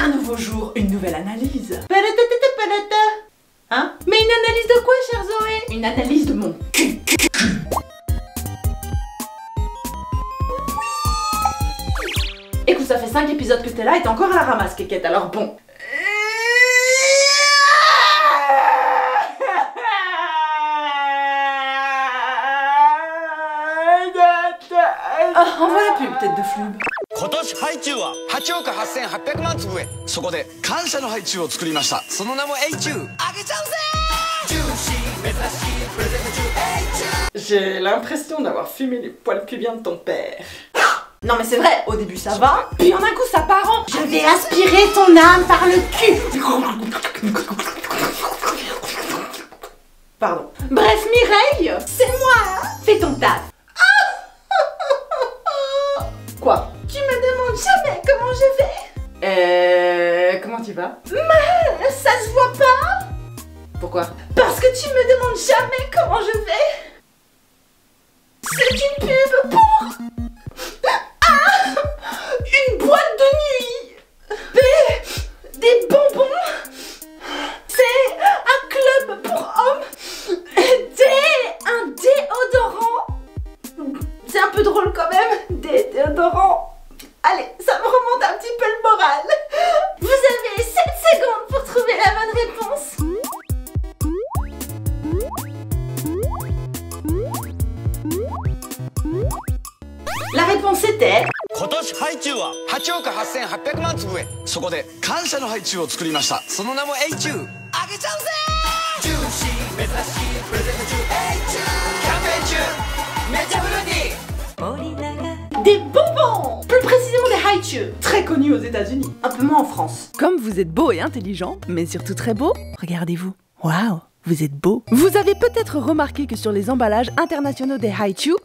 Un nouveau jour, une nouvelle analyse. Hein? Mais une analyse de quoi, chère Zoé? Une analyse de mon cul. Écoute, ça fait 5 épisodes que t'es là et t'es encore à la ramasse, Kékette, alors bon. Envoie la pub, tête de flube. 今年ハイチュウは8億8800万粒へ。そこで感謝のハイチュウを作りました。その名もエイチュウ。あげちゃうぜ。ジューシー珍しいプレゼント中エイチュウ。J'ai l'impression d'avoir fumé les poils pubiens de ton père. Non mais c'est vrai, au début ça va, puis en un coup ça part en... Je vais aspirer ton âme par le cul. Pardon. Bref Mireille, c'est moi. Fais ton taf. Quoi? Tu me demandes jamais comment je vais. Comment tu vas? Mais ça se voit pas. Pourquoi? Parce que tu me demandes jamais comment je vais. C'est une pub pour... une boîte de nuit. Des bonbons. C'est un club pour hommes. Un déodorant. C'est un peu drôle quand même. Des déodorants. Allez, ça me remonte un petit peu le moral. Vous avez 7 secondes pour trouver la bonne réponse. La réponse était... 今年ハイチュウは8億8800万粒へ。そこで感謝のハイチュウを作りました。その名もエイチュウ。あげちゃうぜ。ジューシー珍しいプレゼント中エイチュウ。キャンペーン中。めっちゃフルーティー。 Des bonbons. Plus précisément des Hi-Chew, très connus aux États-Unis, un peu moins en France. Comme vous êtes beau et intelligent, mais surtout très beau, regardez-vous. Waouh, vous êtes beau. Vous avez peut-être remarqué que sur les emballages internationaux des Hi-Chew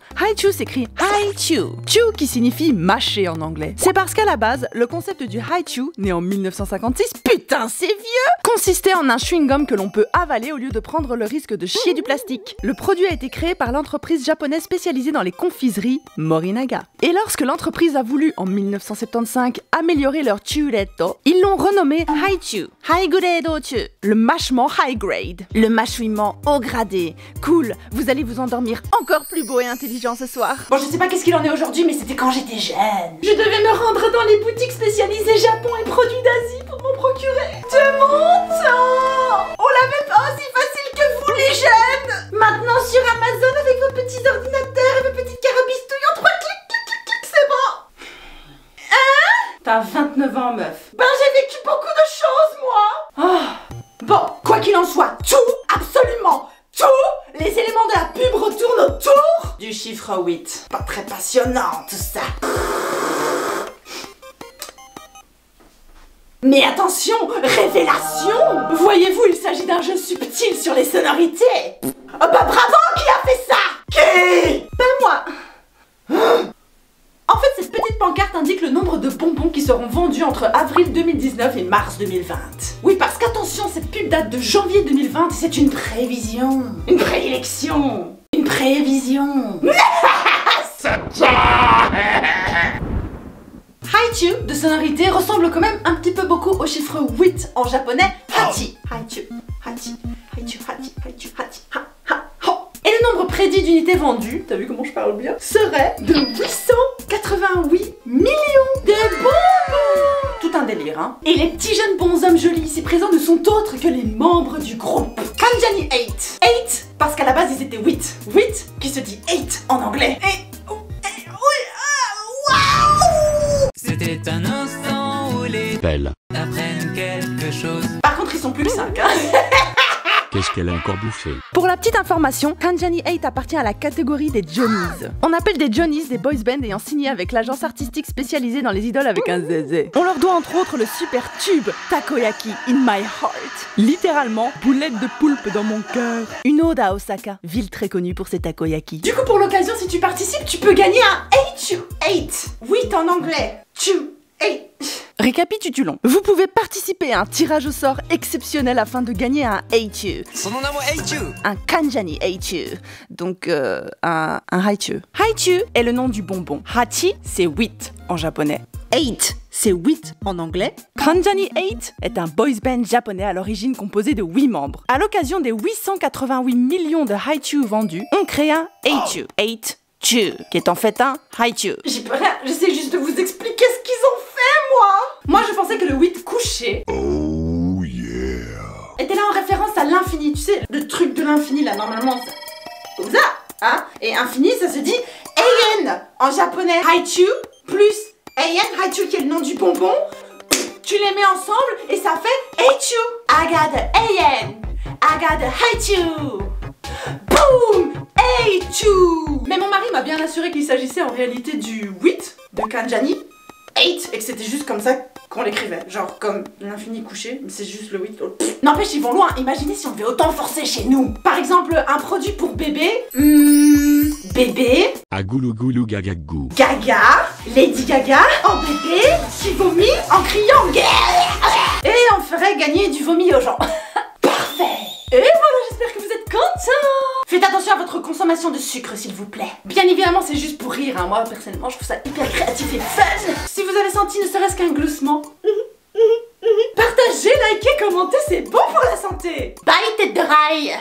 s'écrit Hi-Chew, chew qui signifie mâcher en anglais. C'est parce qu'à la base, le concept du Hi-Chew, né en 1956, putain c'est vieux, consistait en un chewing-gum que l'on peut avaler au lieu de prendre le risque de chier du plastique. Le produit a été créé par l'entreprise japonaise spécialisée dans les confiseries Morinaga. Et lorsque l'entreprise a voulu, en 1975, améliorer leur chewretto, ils l'ont renommé Hi-Chew, High Grade Chew, le mâchement high grade, le mâchouillement haut gradé. Cool, vous allez vous endormir encore plus beau et intelligent ce soir. Bon, je sais pas qu'est-ce qu'il en est aujourd'hui, mais c'était quand j'étais jeune. Je devais me rendre dans les boutiques spécialisées Japon et produits d'Asie pour m'en procurer. De mon temps, on l'avait pas aussi facile que vous les jeunes. Maintenant sur Amazon avec vos petits ordinateurs et vos petites carabistouilles en 3 clics, clic, clic, clic, c'est bon. Hein? T'as 29 ans, meuf. Ben j'ai vécu beaucoup de choses, moi. Oh. Bon, quoi qu'il en soit, tout, absolument tout, les éléments de la pub retournent autour du chiffre 8. Pas très passionnant tout ça. Mais attention, révélation! Voyez-vous, il s'agit d'un jeu subtil sur les sonorités. Oh bah bravo, qui a fait ça? Qui? Ben moi. En fait, cette petite pancarte indique le nombre de bonbons qui seront vendus entre avril 2019 et mars 2020. Oui, parce qu'attention, cette pub date de janvier 2020 et c'est une prévision. Une prédilection. Une prévision. Hi-Chew de sonorité ressemble quand même un petit peu beaucoup au chiffre 8 en japonais. Hachi. Hi-Chew. Hachi. Hi-Chew. Hachi. Hi-Chew. Hachi. Ha. Ha. Ho. Et le nombre prédit d'unités vendues, t'as vu comment je parle bien, serait de 888 millions de bonbons. Tout un délire, hein. Et les petits jeunes bonshommes jolis ici présents ne sont autres que les membres du groupe Kanjani 8. 8 parce qu'à la base ils étaient 8. 8 qui se dit 8 en anglais. C'était un instant où les Belle. apprennent quelque chose. Par contre ils sont plus que 5, hein. Qu'est-ce qu'elle a encore bouffé? Pour la petite information, Kanjani 8 appartient à la catégorie des Johnnies. On appelle des Johnnies des boys bands ayant signé avec l'agence artistique spécialisée dans les idoles avec un zézé. On leur doit entre autres le super tube Takoyaki in my heart. Littéralement, boulette de poulpe dans mon cœur. Une ode à Osaka, ville très connue pour ses takoyaki. Du coup pour l'occasion si tu participes tu peux gagner un 8. 8. 8 en anglais. 8. Récapitulons. Vous pouvez participer à un tirage au sort exceptionnel afin de gagner un Hi-Chew. その名もエイチュウ。 Un Kanjani Hi-Chew. Donc un Hi-Chew. Hi-Chew est le nom du bonbon. Hachi, c'est 8 en japonais. 8 c'est 8 en anglais. Kanjani 8 est un boys band japonais à l'origine composé de 8 membres. À l'occasion des 888 millions de Haichu vendus, on crée un Haichu, 8-chu, qui est en fait un Haichu. J'y peux rien, j'essaie juste de vous expliquer ce qu'ils ont fait, moi. Moi, je pensais que le 8 couché était là en référence à l'infini. Tu sais, le truc de l'infini, là, normalement, ça... comme ça, hein. Et infini, ça se dit Eien en japonais. Haichu plus Eien, Haichu qui est le nom du bonbon. Tu les mets ensemble et ça fait Haichu. I got the Eien, I got the Haichu. Boom, Haichu. Mais mon mari m'a bien assuré qu'il s'agissait en réalité du 8 de Kanjani 8 et que c'était juste comme ça qu'on l'écrivait, genre comme l'infini couché, mais c'est juste le 8. N'empêche, ils vont loin. Imaginez si on devait autant forcer chez nous. Par exemple, un produit pour bébé. Bébé. Agoulou goulou gagagou. Gaga. Lady Gaga. En bébé. Qui vomit en criant. Et on ferait gagner du vomi aux gens. Parfait. Et voilà, j'espère que vous êtes contents. Faites attention à votre consommation de sucre, s'il vous plaît. Bien évidemment, c'est juste pour rire, hein. Moi, personnellement, je trouve ça hyper créatif et fun. Si vous avez senti ne serait-ce qu'un gloussement, partagez, likez, commentez, c'est bon pour la santé. Bye, tête de rail.